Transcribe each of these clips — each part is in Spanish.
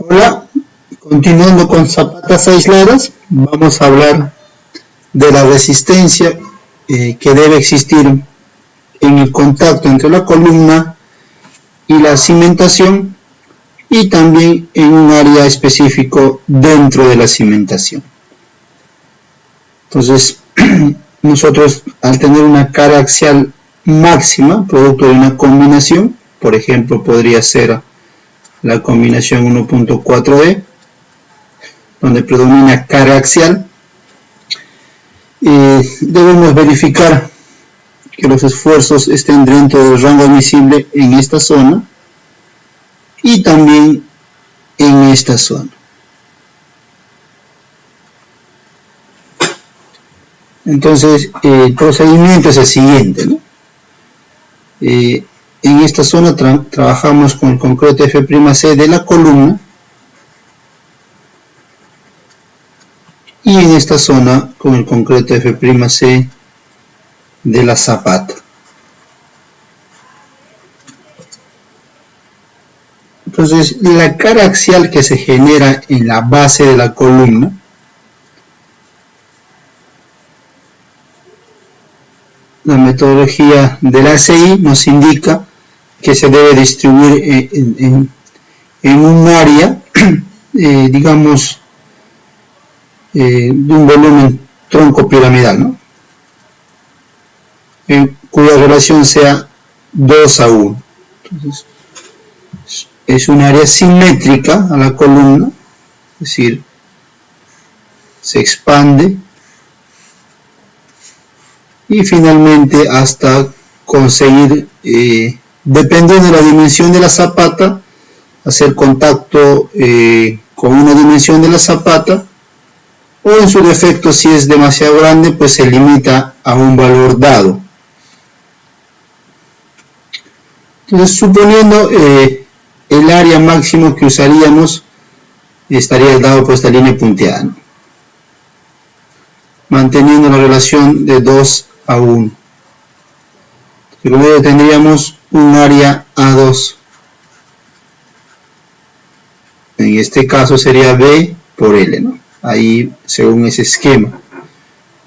Hola, continuando con zapatas aisladas, vamos a hablar de la resistencia que debe existir en el contacto entre la columna y la cimentación y también en un área específico dentro de la cimentación. Entonces, nosotros al tener una carga axial máxima, producto de una combinación, por ejemplo, podría ser la combinación 1.4D, donde predomina carga axial, debemos verificar que los esfuerzos estén dentro del rango admisible en esta zona y también en esta zona. Entonces, el procedimiento es el siguiente, ¿no? En esta zona trabajamos con el concreto F'C de la columna y en esta zona con el concreto F'C de la zapata. Entonces, la carga axial que se genera en la base de la columna la metodología del ACI nos indica que se debe distribuir en un área, digamos, de un volumen tronco piramidal, ¿no? Cuya relación sea 2:1. Entonces, es un área simétrica a la columna, es decir, se expande y finalmente hasta conseguir, dependiendo de la dimensión de la zapata, hacer contacto con una dimensión de la zapata, o en su defecto, si es demasiado grande, pues se limita a un valor dado. Entonces, suponiendo el área máximo que usaríamos estaría dado por esta línea punteada, ¿no? Manteniendo la relación de 2:1. Luego tendríamos un área A2. En este caso sería B por L, ¿no? Ahí, según ese esquema.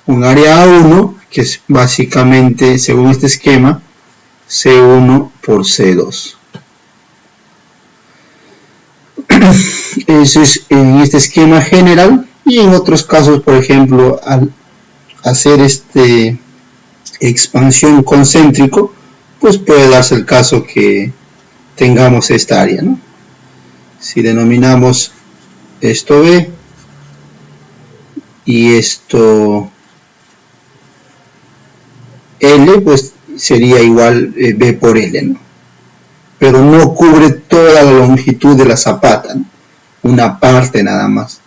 Un área A1, que es básicamente, según este esquema, C1 por C2. Eso es en este esquema general, y en otros casos, por ejemplo, al hacer expansión concéntrico, pues puede darse el caso que tengamos esta área, ¿no? Si denominamos esto B y esto L, pues sería igual B por L, ¿no? Pero no cubre toda la longitud de la zapata, ¿no? Una parte nada más.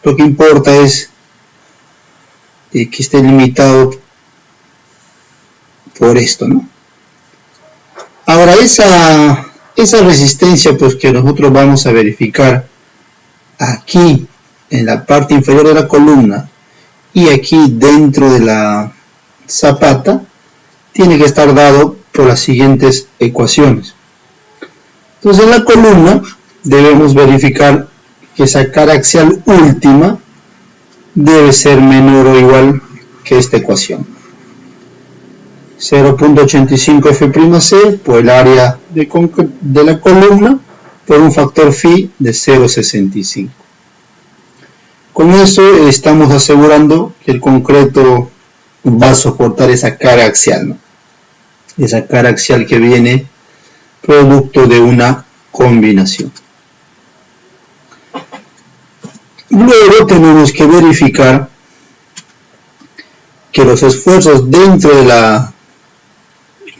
Lo que importa es que esté limitado por esto, ¿no? Ahora, esa resistencia, pues, que nosotros vamos a verificar aquí en la parte inferior de la columna y aquí dentro de la zapata, tiene que estar dado por las siguientes ecuaciones. Entonces, en la columna debemos verificar que esa carga axial última debe ser menor o igual que esta ecuación. 0.85 F'C por el área de la columna por un factor phi de 0.65. Con eso estamos asegurando que el concreto va a soportar esa carga axial, ¿no? Esa carga axial que viene producto de una combinación. Luego tenemos que verificar que los esfuerzos dentro de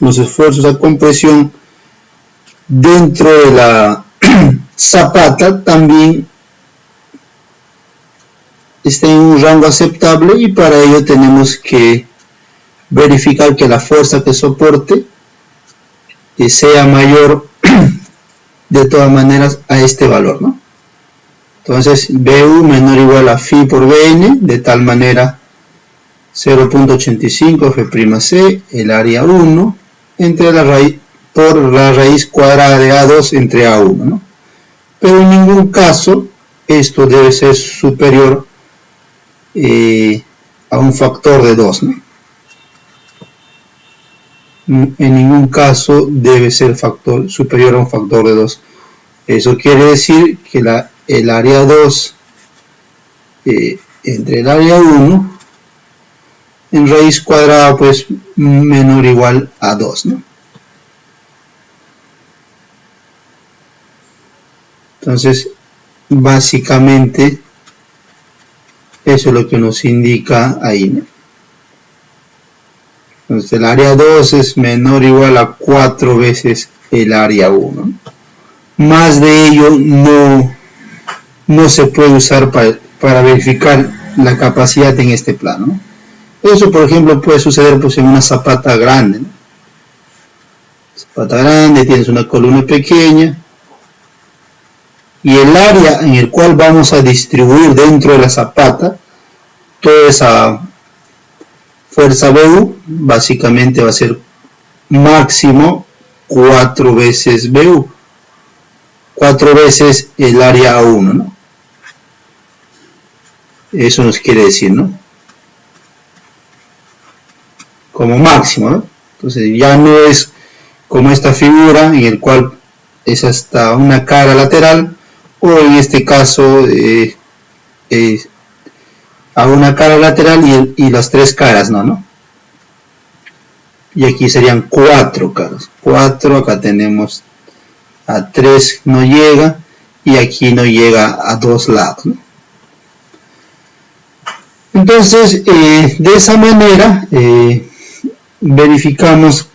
los esfuerzos a compresión dentro de la zapata también estén en un rango aceptable, y para ello tenemos que verificar que la fuerza que soporte sea mayor de todas maneras a este valor, ¿no? Entonces, BU menor o igual a phi por Bn, de tal manera 0.85 F'C, el área 1, entre la raíz, por la raíz cuadrada de A2 entre A1, ¿no? pero en ningún caso esto debe ser superior a un factor de 2, ¿no? En ningún caso debe ser superior a un factor de 2. Eso quiere decir que el área 2 entre el área 1 en raíz cuadrada pues menor o igual a 2, ¿no? Entonces básicamente eso es lo que nos indica ahí, ¿no? Entonces el área 2 es menor o igual a 4 veces el área 1, ¿no? Más de ello no se puede usar para verificar la capacidad en este plano, ¿no? Eso, por ejemplo, puede suceder pues, en una zapata grande, ¿no? Zapata grande, tienes una columna pequeña y el área en el cual vamos a distribuir dentro de la zapata toda esa fuerza BU básicamente va a ser máximo 4 veces BU, 4 veces el área A1, ¿no? Eso nos quiere decir, ¿no? Como máximo, ¿no? Entonces ya no es como esta figura en el cual es hasta una cara lateral, o en este caso a una cara lateral y las 3 caras, ¿no? Y aquí serían 4 caras, 4, acá tenemos a 3 no llega, y aquí no llega a 2 lados, ¿no? Entonces, de esa manera, verificamos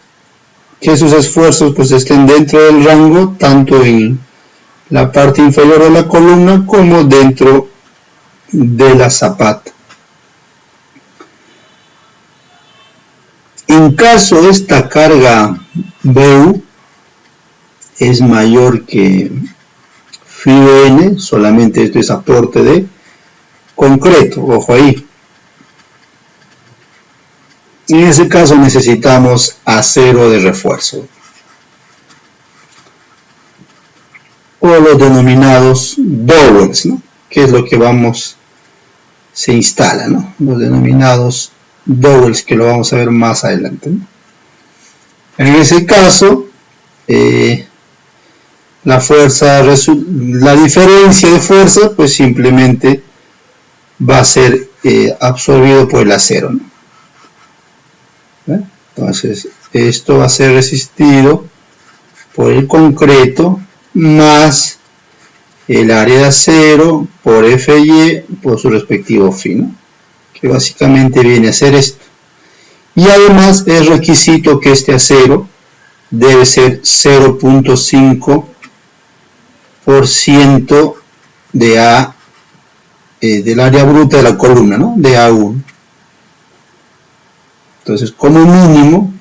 que esos esfuerzos pues estén dentro del rango, tanto en la parte inferior de la columna como dentro de la zapata. En caso esta carga BU es mayor que φN, solamente esto es aporte de concreto, ojo ahí. En ese caso necesitamos acero de refuerzo, o los denominados dowels, ¿no? Que es lo que se instala, ¿no? Los denominados dowels, que lo vamos a ver más adelante, ¿no? En ese caso, la diferencia de fuerza, pues simplemente va a ser absorbido por el acero, ¿no? Entonces, esto va a ser resistido por el concreto más el área de acero por FY por su respectivo phi, ¿no? Que básicamente viene a ser esto. Y además es requisito que este acero debe ser 0.5% del área bruta de la columna, ¿no? De A1. Entonces, como mínimo,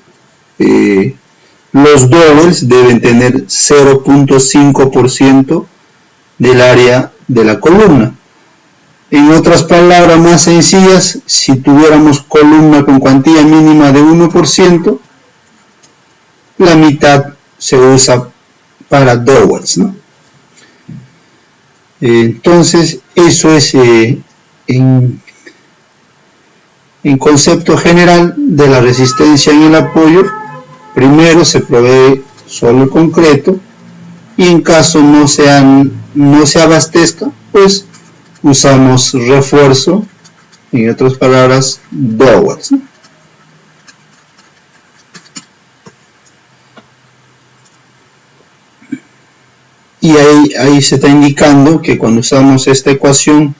los dowels deben tener 0.5% del área de la columna. En otras palabras más sencillas, si tuviéramos columna con cuantía mínima de 1%, la mitad se usa para dowels, ¿no? Entonces, eso es en concepto general de la resistencia en el apoyo. Primero se provee solo el concreto, y en caso no se abastezca, pues usamos refuerzo, en otras palabras, dowels, ¿no? Y ahí se está indicando que cuando usamos esta ecuación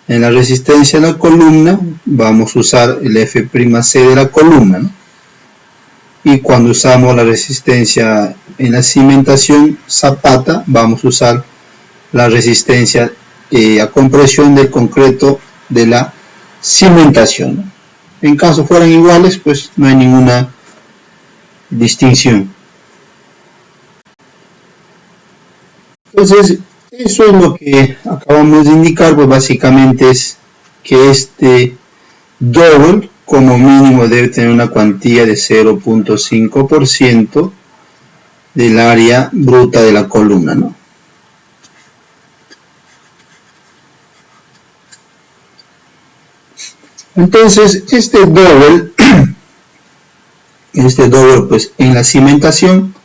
en la resistencia de la columna, vamos a usar el F'C de la columna, ¿no? Y cuando usamos la resistencia en la cimentación zapata, vamos a usar la resistencia a compresión del concreto de la cimentación, ¿no? En caso fueran iguales, pues no hay ninguna distinción. Entonces, eso es lo que acabamos de indicar, pues básicamente es que este dowel como mínimo debe tener una cuantía de 0.5% del área bruta de la columna, ¿no? Entonces, este doble pues en la cimentación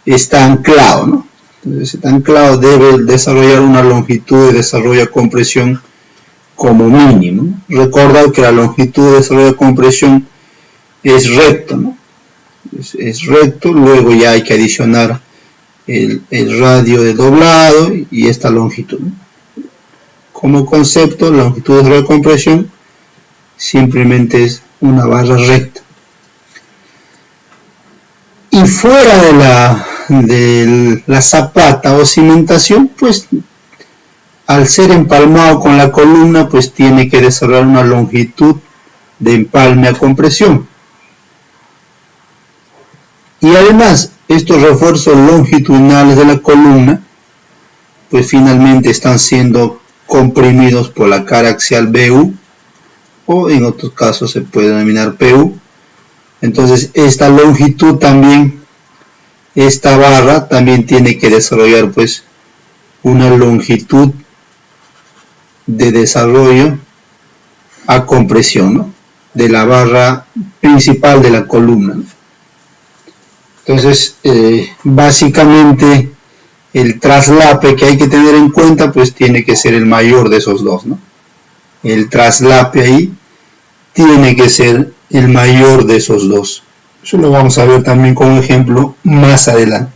está anclado, ¿no? Entonces, está anclado, debe desarrollar una longitud y desarrolla compresión como mínimo. Recordad que la longitud de desarrollo de compresión es recto, ¿no? Es recto, luego ya hay que adicionar el radio de doblado y esta longitud, ¿no? Como concepto, la longitud de desarrollo de compresión simplemente es una barra recta. Y fuera de la zapata o cimentación, pues al ser empalmado con la columna, pues tiene que desarrollar una longitud de empalme a compresión. Y además, estos refuerzos longitudinales de la columna, pues finalmente están siendo comprimidos por la cara axial BU, o en otros casos se puede denominar PU. Entonces, esta longitud también, esta barra también tiene que desarrollar pues una longitud de desarrollo a compresión, ¿no? De la barra principal de la columna, ¿no? Entonces, básicamente el traslape que hay que tener en cuenta pues tiene que ser el mayor de esos dos, ¿no? El traslape ahí tiene que ser el mayor de esos dos. Eso lo vamos a ver también con un ejemplo más adelante.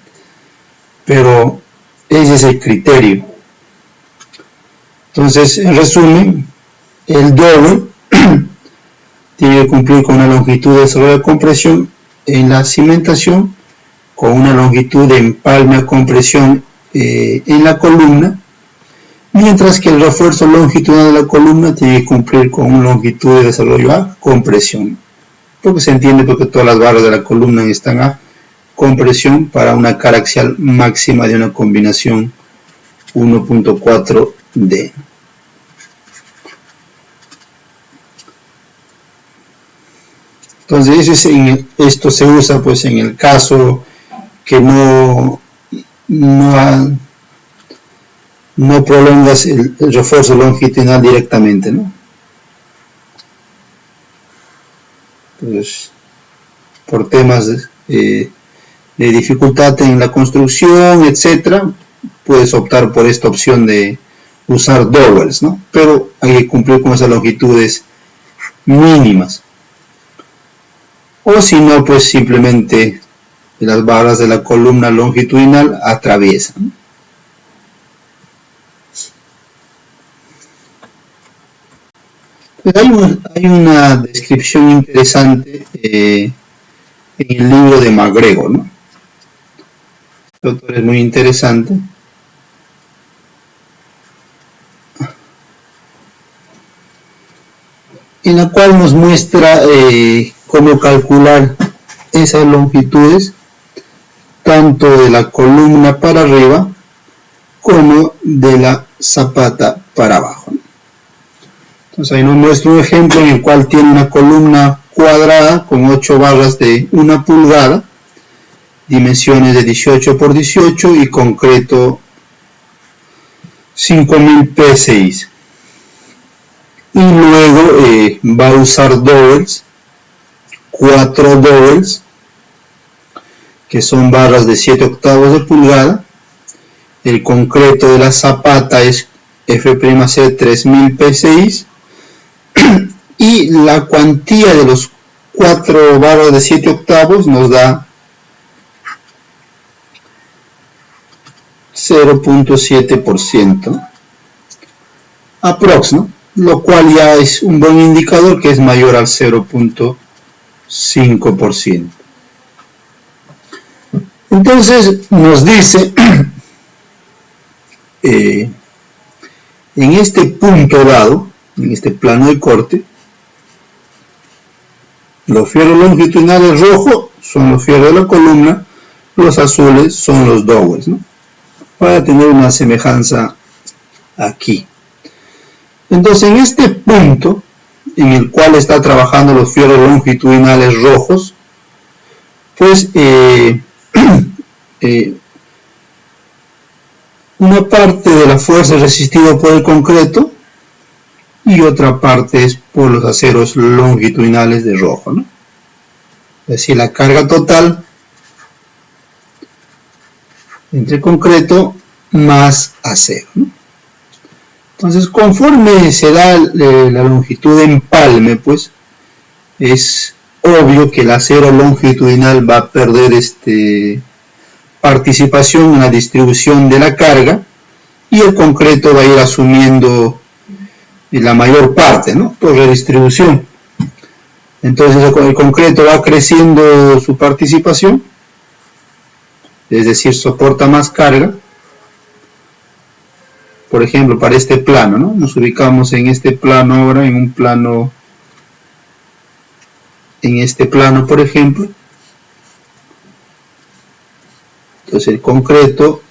Pero ese es el criterio. Entonces, en resumen, el doble tiene que cumplir con una longitud de desarrollo de compresión en la cimentación, con una longitud de empalme a compresión en la columna, mientras que el refuerzo longitudinal de la columna tiene que cumplir con una longitud de desarrollo a compresión, porque se entiende porque todas las barras de la columna están a compresión para una cara axial máxima de una combinación 1.4D. Entonces esto se usa pues en el caso que no prolongas el refuerzo longitudinal directamente, ¿no? Pues por temas de dificultad en la construcción, etcétera, puedes optar por esta opción de usar dowels, ¿no? Pero hay que cumplir con esas longitudes mínimas. O si no, pues simplemente las barras de la columna longitudinal atraviesan. Pues hay una descripción interesante en el libro de MacGregor, ¿no? Este autor es muy interesante. En la cual nos muestra cómo calcular esas longitudes tanto de la columna para arriba como de la zapata para abajo. Entonces ahí nos muestra un ejemplo en el cual tiene una columna cuadrada con 8 barras de 1 pulgada, dimensiones de 18 por 18 y concreto 5000 PSI. Y luego va a usar dowels, 4 dowels, que son barras de 7 octavos de pulgada. El concreto de la zapata es F'C 3000 PSI. Y la cuantía de los 4 barras de 7 octavos nos da 0.7% aprox, ¿no? Lo cual ya es un buen indicador que es mayor al 0.5%. Entonces nos dice en este punto dado, en este plano de corte, los fierros longitudinales rojos son los fierros de la columna, los azules son los dowels, ¿no? Para tener una semejanza aquí. Entonces en este punto en el cual está trabajando los fierros longitudinales rojos, pues una parte de la fuerza resistida por el concreto y otra parte es por los aceros longitudinales de rojo, ¿no? Es decir, la carga total entre concreto más acero, ¿no? Entonces, conforme se da la longitud de empalme, pues es obvio que el acero longitudinal va a perder participación en la distribución de la carga y el concreto va a ir asumiendo la mayor parte, ¿no? Por redistribución. Entonces el concreto va creciendo su participación, es decir, soporta más carga. Por ejemplo, para este plano, ¿no? Nos ubicamos en este plano ahora, en este plano, por ejemplo. Entonces el concreto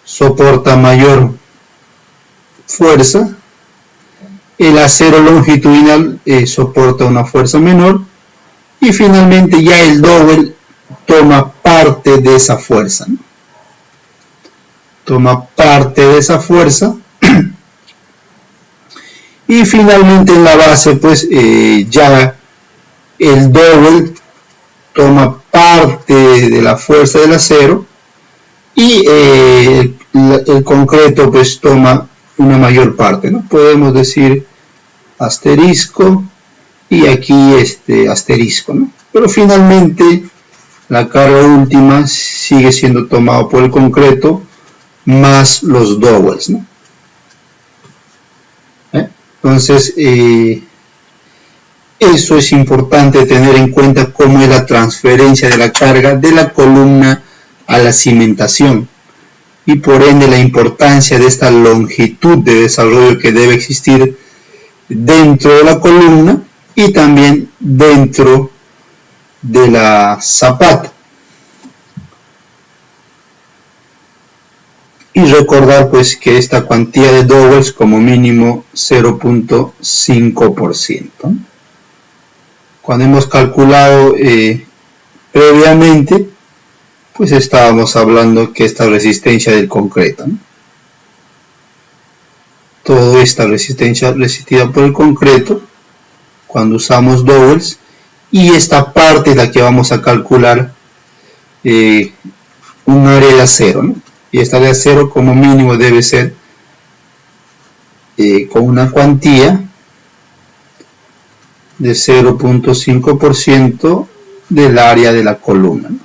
soporta mayor fuerza, el acero longitudinal soporta una fuerza menor y finalmente ya el dowel toma parte de esa fuerza, ¿no? Toma parte de esa fuerza y finalmente en la base pues ya el dowel toma parte de la fuerza del acero y el concreto pues toma una mayor parte, ¿no? Podemos decir asterisco y aquí asterisco, ¿no? Pero finalmente la carga última sigue siendo tomada por el concreto más los dowels, ¿no? Entonces eso es importante tener en cuenta cómo es la transferencia de la carga de la columna a la cimentación y por ende la importancia de esta longitud de desarrollo que debe existir dentro de la columna y también dentro de la zapata. Y recordar pues que esta cuantía de dowels como mínimo 0.5%. Cuando hemos calculado previamente, pues estábamos hablando que esta resistencia del concreto, ¿no? Toda esta resistencia resistida por el concreto cuando usamos dowels y esta parte es la que vamos a calcular un área de acero, ¿no? Y esta área de acero como mínimo debe ser con una cuantía de 0.5% del área de la columna, ¿no?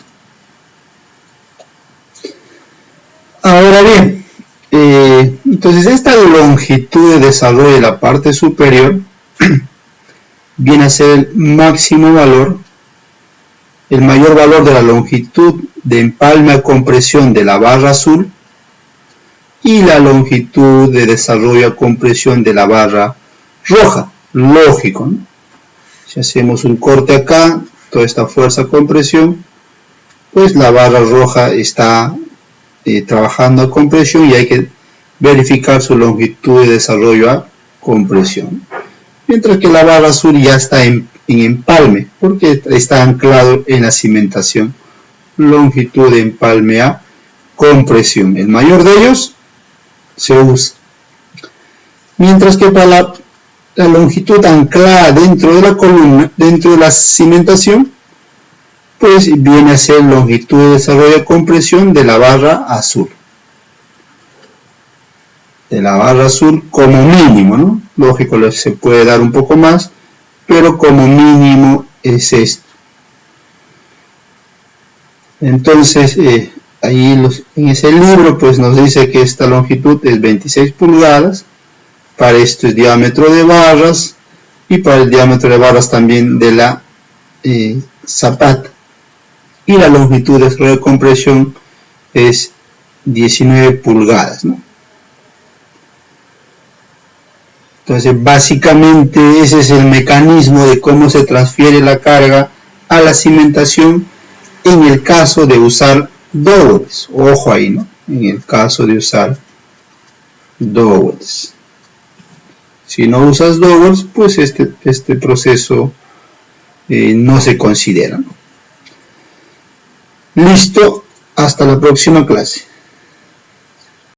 Ahora bien, entonces esta longitud de desarrollo de la parte superior viene a ser el máximo valor, el mayor valor de la longitud de empalme a compresión de la barra azul y la longitud de desarrollo a compresión de la barra roja. Lógico, ¿no? Si hacemos un corte acá, toda esta fuerza de compresión, pues la barra roja está trabajando a compresión y hay que verificar su longitud de desarrollo a compresión. Mientras que la barra azul ya está en empalme, porque está anclado en la cimentación. Longitud de empalme a compresión. El mayor de ellos se usa. Mientras que para la longitud anclada dentro de la columna, dentro de la cimentación, pues viene a ser longitud de desarrollo de compresión de la barra azul. De la barra azul como mínimo, ¿no? Lógico, se puede dar un poco más, pero como mínimo es esto. Entonces, ahí en ese libro pues nos dice que esta longitud es 26 pulgadas, para esto es diámetro de barras y para el diámetro de barras también de la zapata. Y la longitud de desarrollo de compresión es 19 pulgadas, ¿no? Entonces, básicamente ese es el mecanismo de cómo se transfiere la carga a la cimentación en el caso de usar dowels. Ojo ahí, ¿no? En el caso de usar dowels. Si no usas dowels, pues este proceso no se considera, ¿no? Listo, hasta la próxima clase.